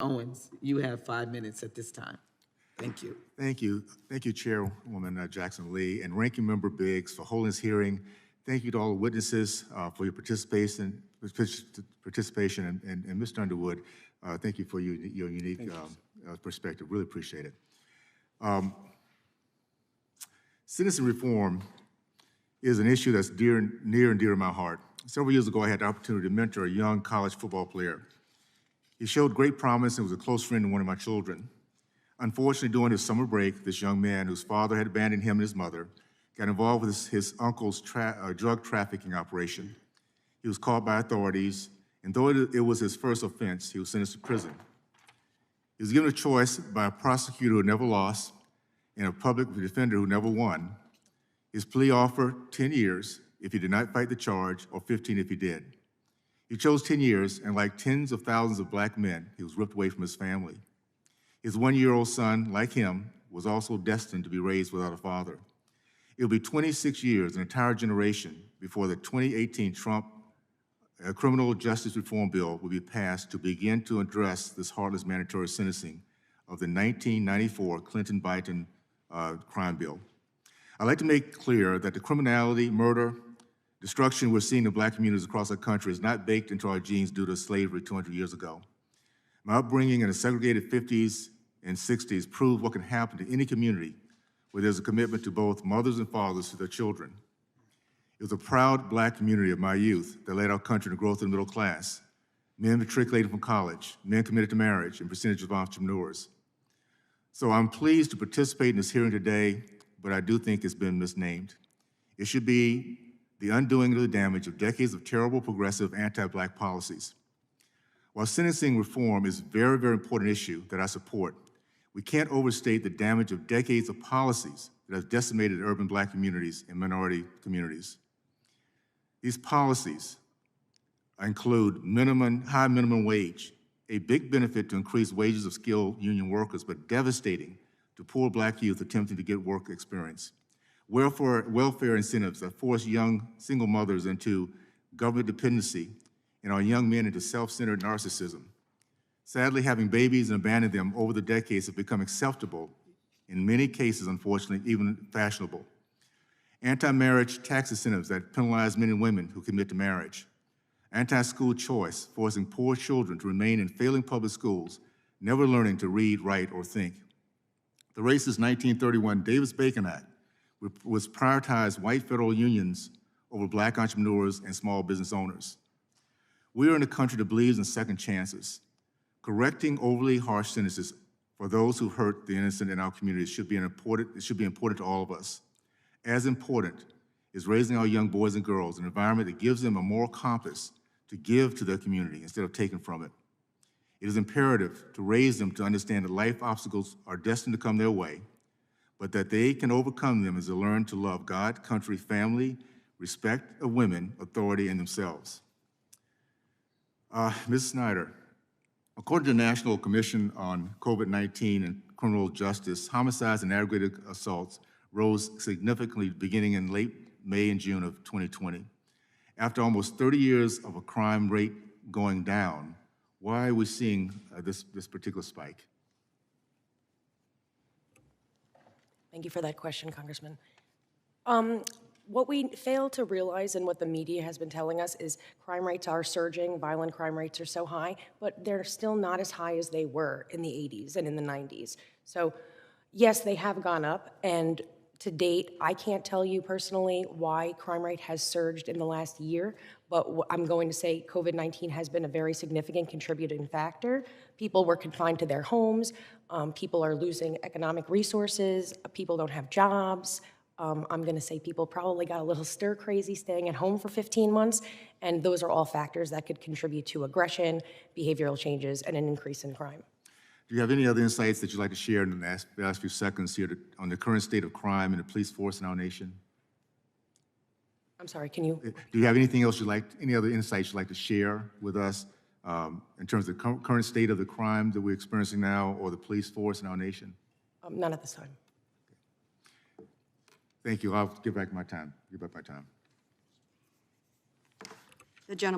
Owens, you have 5 minutes at this time. Thank you. Thank you. Thank you, Chairwoman Jackson Lee, and Ranking Member Biggs for holding this hearing. Thank you to all the witnesses for your participation, and Mr. Underwood, thank you for your unique perspective. Really appreciate it. Sentencing reform is an issue that's near and dear to my heart. Several years ago, I had the opportunity to mentor a young college football player. He showed great promise and was a close friend to one of my children. Unfortunately, during his summer break, this young man, whose father had abandoned him and his mother, got involved with his uncle's drug trafficking operation. He was caught by authorities, and though it was his first offense, he was sentenced to prison. He was given a choice by a prosecutor who never lost and a public defender who never won. His plea offered 10 years if he did not fight the charge, or 15 if he did. He chose 10 years, and like tens of thousands of black men, he was ripped away from his family. His one-year-old son, like him, was also destined to be raised without a father. It will be 26 years, an entire generation, before the 2018 Trump criminal justice reform bill will be passed to begin to address this heartless mandatory sentencing of the 1994 Clinton-Biden crime bill. I'd like to make clear that the criminality, murder, destruction we're seeing in black communities across our country is not baked into our genes due to slavery 200 years ago. My upbringing in the segregated 50s and 60s proved what can happen to any community where there's a commitment to both mothers and fathers to their children. It was a proud black community of my youth that led our country to growth in the middle class. Men matriculated from college, men committed to marriage, and percentage of entrepreneurs. So I'm pleased to participate in this hearing today, but I do think it's been misnamed. It should be the undoing of the damage of decades of terrible, progressive, anti-black policies. While sentencing reform is a very, very important issue that I support, we can't overstate the damage of decades of policies that have decimated urban black communities and minority communities. These policies include high minimum wage, a big benefit to increase wages of skilled union workers, but devastating to poor black youth attempting to get work experience. Welfare incentives that force young single mothers into government dependency and our young men into self-centered narcissism. Sadly, having babies and abandoning them over the decades have become acceptable, in many cases, unfortunately, even fashionable. Anti-marriage tax incentives that penalize men and women who commit to marriage. Anti-school choice, forcing poor children to remain in failing public schools, never learning to read, write, or think. The racist 1931 Davis-Bacon Act, which prioritized white federal unions over black entrepreneurs and small business owners. We are in a country that believes in second chances. Correcting overly harsh sentences for those who hurt the innocent in our communities should be important to all of us. As important is raising our young boys and girls in an environment that gives them a moral compass to give to their community instead of taking from it. It is imperative to raise them to understand that life obstacles are destined to come their way, but that they can overcome them as they learn to love God, country, family, respect of women, authority, and themselves. Ms. Snyder, according to the National Commission on COVID-19 and Criminal Justice, homicides and aggravated assaults rose significantly beginning in late May and June of 2020. After almost 30 years of a crime rate going down, why are we seeing this particular spike? Thank you for that question, Congressman. What we fail to realize and what the media has been telling us is crime rates are surging, violent crime rates are so high, but they're still not as high as they were in the 80s and in the 90s. So yes, they have gone up, and to date, I can't tell you personally why crime rate has surged in the last year, but I'm going to say COVID-19 has been a very significant contributing factor. People were confined to their homes, people are losing economic resources, people don't have jobs. I'm gonna say people probably got a little stir-crazy staying at home for 15 months, and those are all factors that could contribute to aggression, behavioral changes, and an increase in crime. Do you have any other insights that you'd like to share in the last few seconds here on the current state of crime and the police force in our nation? I'm sorry, can you? Do you have anything else any other insights you'd like to share with us in terms of the current state of the crime that we're experiencing now or the police force in our nation? None at this time. Thank you. I'll give back my time. The gentleman.